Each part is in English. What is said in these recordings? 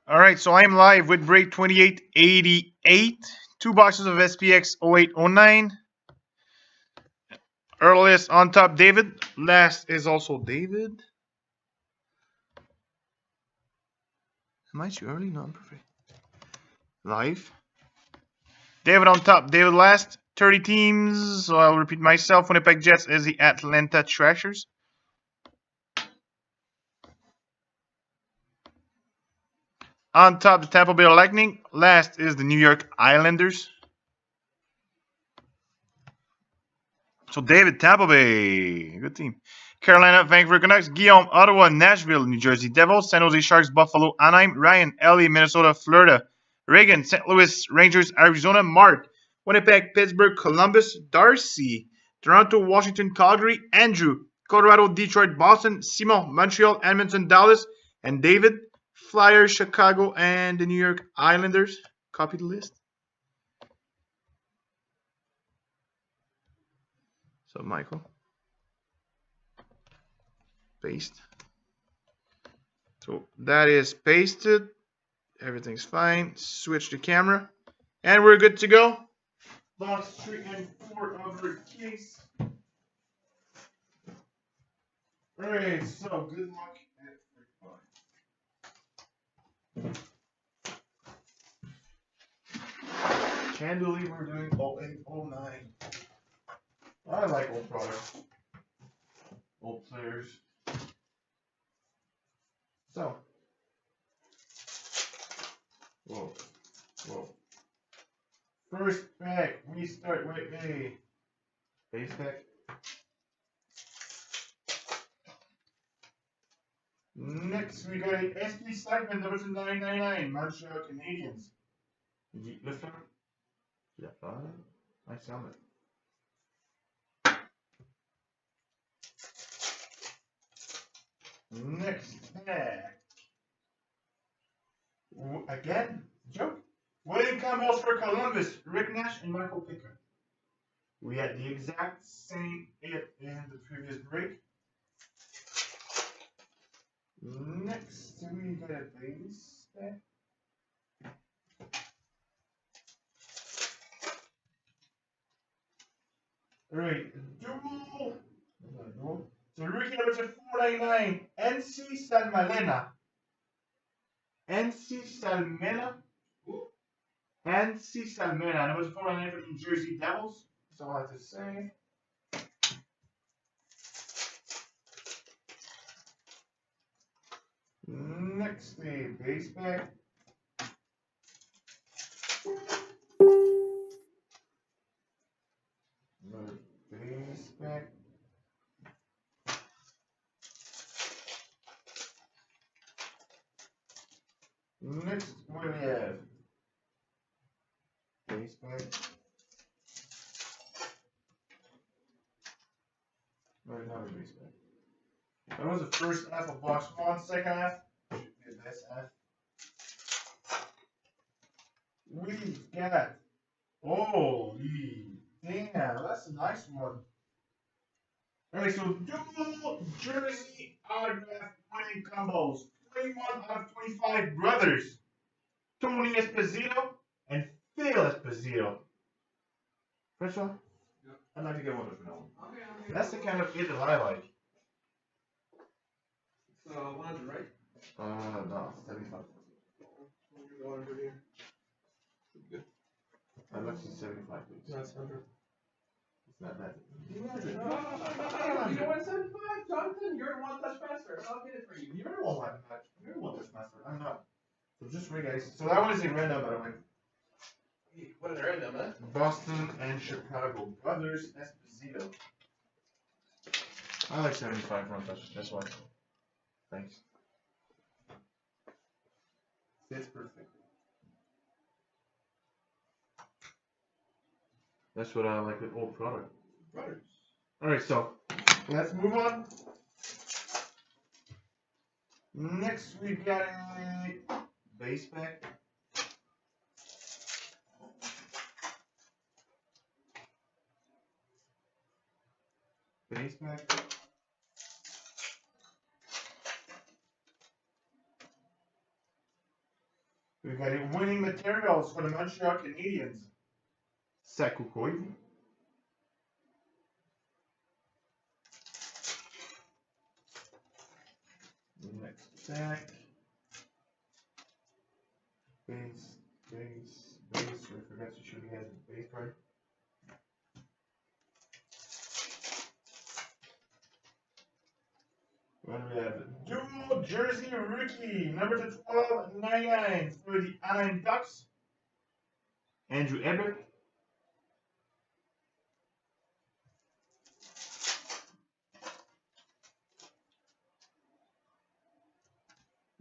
All right, so I'm live with break 2888. Two boxes of SPX 0809. Earliest on top, David. Last is also David. Am I too early? No, I'm perfect. Live. David on top, David last. 30 teams. So I'll repeat myself. Winnipeg Jets is the Atlanta Thrashers. On top, the Tampa Bay Lightning. Last is the New York Islanders. So David, Tampa Bay, good team. Carolina, Vancouver Canucks. Guillaume, Ottawa, Nashville, New Jersey Devils. San Jose Sharks, Buffalo, Anaheim. Ryan, LA, Minnesota, Florida. Reagan, St. Louis, Rangers, Arizona. Mark, Winnipeg, Pittsburgh, Columbus. Darcy, Toronto, Washington, Calgary. Andrew, Colorado, Detroit, Boston. Simon, Montreal, Edmonton, Dallas. And David, Flyers, Chicago, and the New York Islanders. Copy the list. So Michael, paste. So that is pasted. Everything's fine. Switch the camera. And we're good to go. Box 3 and 4 of our case. Alright, so good luck everybody. Can't believe we're doing 0809. I like old products. Old players. So. Whoa. First pack, we start with a base pack. Next, we got a SP Stikeman, number 999, Montreal Canadiens. Lift up. Yeah, nice helmet. Next pack. Again, joke. William Campbell for Columbus, Rick Nash and Michael Pickard. We had the exact same hit in the previous break. Next, we got a base pack. Alright, dual. So rookie number 499, NC Salmela. NC Salmela. NC Salmela, number 499 for the New Jersey Devils. That's all I have to say. Next, the base pack. Another base pack. Next, what do we have? Base pack. Another base pack. That was the first half of box 1. Second half should be the best half. We've got, holy damn, that's a nice one. Alright, so dual jersey autograph winning combos. 21 out of 25 brothers. Tony Esposito and Phil Esposito. First one? Yep. I'd like to get one of them. Okay. That's the kind of kid that I like. So, 100, right? No, 75. Good. I'd like to see 75, please. That's 100. It's not that. You want 75? Jonathan, you're the one touch faster. I'll get it for you. You're the one touch. You're the one touch faster. I'm not. So just wait, guys. So that one is in random, by the way. What is random, huh? Boston and Chicago brothers Esposito. I like 75 front touch. That's why. Thanks. Fits perfect. That's what I like with old product. Brothers. Alright, so let's move on. Next we got a base pack. Base pack. We've got a winning materials for the Montreal Canadiens. Saku Koivu. Next pack. Base. I forgot to show you guys the base card. Then we have dual jersey rookie, number to 1299 for the Anaheim Ducks. Andrew Ebert.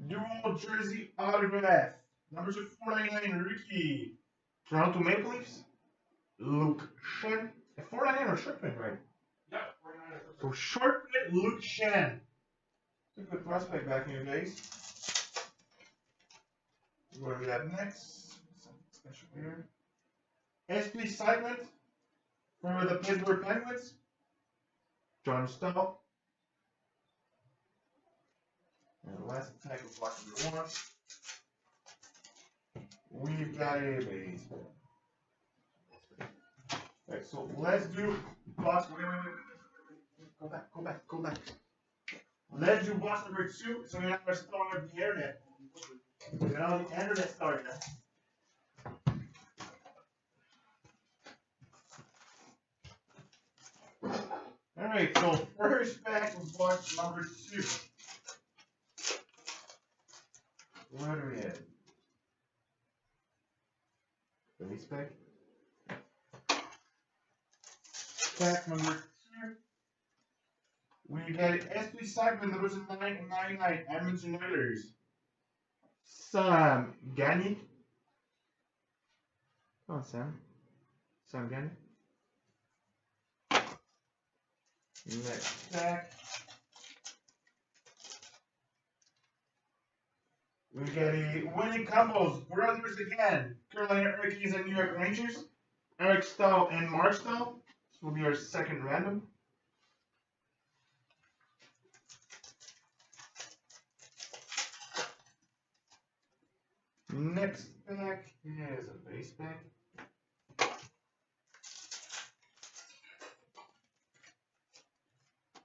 Dual jersey autograph, number to 499 rookie, Toronto Maple Leafs. Luke Shen. 499 or short print, right? Yeah, 49. So short print Luke Shen. Took a good prospect back in your days. What do we have next? Something special here. SP segment for the Pittsburgh Penguins. John Stahl. And the last attack of block number 1. We've got a base. Alright, so let's do box. Wait. Go back. Let's do box number 2. So we have our start of the internet. We're on the internet started. Alright, so first pack of box number 2. Where do we have? Base pack. Pack number 2. We got SP segment numbers 999 Edmonton Oilers. Sam Gagné. Come on, Sam. Sam Gagné. Next pack. We got a winning combos, brothers again. Carolina Hurricanes and New York Rangers. Eric Stahl and Mark Stahl. This will be our second random. Next pack is a base pack.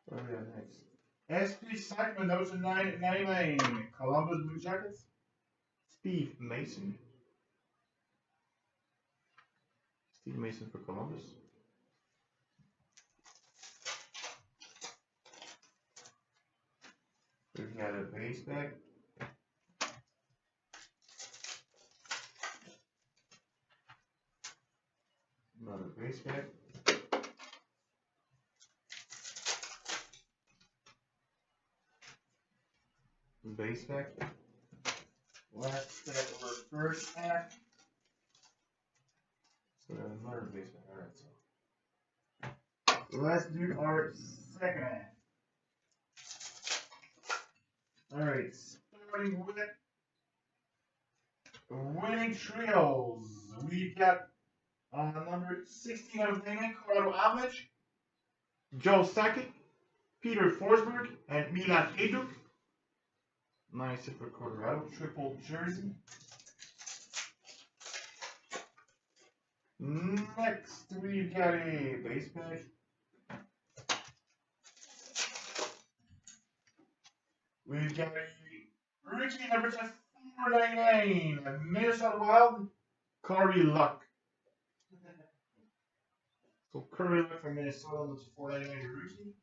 What do we have next? SP segment number 999 Columbus Blue Jackets. Steve Mason. Steve Mason for Columbus. We've got a base pack. Another base pack. Base pack. Last pack of our first pack. So another base pack. Alright, so let's do our second half. Alright, starting with winning trios. We've got number 16 out of 99, Colorado Avalanche, Joe Sakic, Peter Forsberg, and Milan Hajduk. Nice hit for Colorado, triple jersey. Next, we've got a base pack. We've got a rookie number 499, Minnesota Wild, Corey Luck. So Curry Luck from Minnesota looks 499 rookie.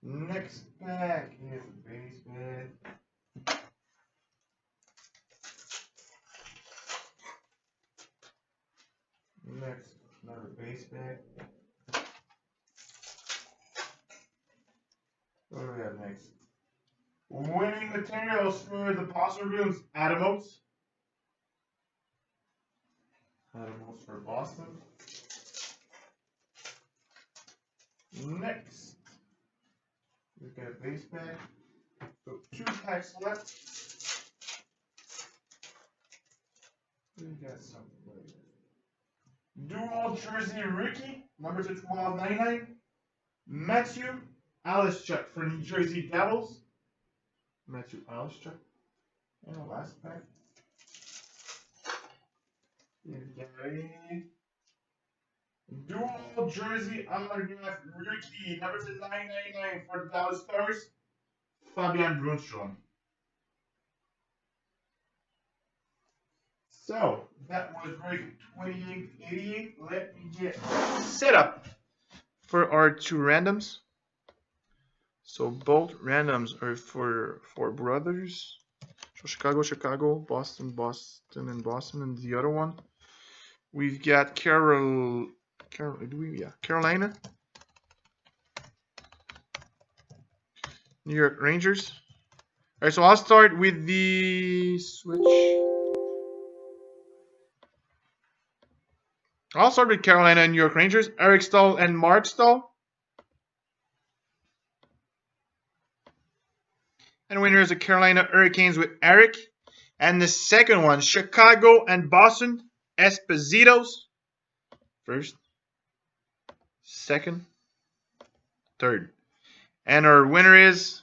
Next pack is a base pack. Next, another base pack. What do we have next? Winning materials for the Boston Bruins, Adam Oates. Adam Oates for Boston. Next, we've got a base pack. So 2 packs left. We got something. Dual jersey rookie, number 1299. Matthew Alischuk for New Jersey Devils. Matthew Alischuk. And the last pack. Dual jersey autograph rookie number to 999 for the Dallas Stars. Fabian Brunstrom. So that was break 2888. Let me get set up for our two randoms. So both randoms are for four brothers. So Chicago, Boston, and Boston, and the other one we've got Carolina. New York Rangers. All right, so I'll start with the switch. I'll start with Carolina and New York Rangers. Eric Staal and Mark Staal. And winner is the Carolina Hurricanes with Eric. And the second one, Chicago and Boston, Espositos. First, second, third. And our winner is,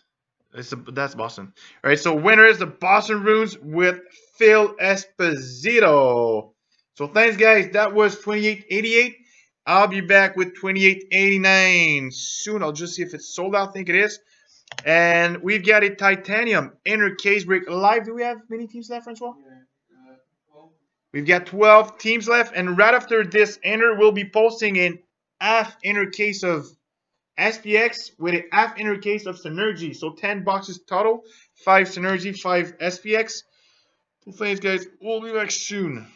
that's Boston. All right, so winner is the Boston Bruins with Phil Esposito. So thanks, guys. That was 2888. I'll be back with 2889 soon. I'll just see if it's sold out. I think it is. And we've got a titanium inner case break live. Do we have many teams left, Francois? We've got 12 teams left. And right after this inner, we'll be posting an half inner case of SPX with a half inner case of Synergy. So 10 boxes total. 5 Synergy, 5 SPX. Well, thanks, guys. We'll be back soon.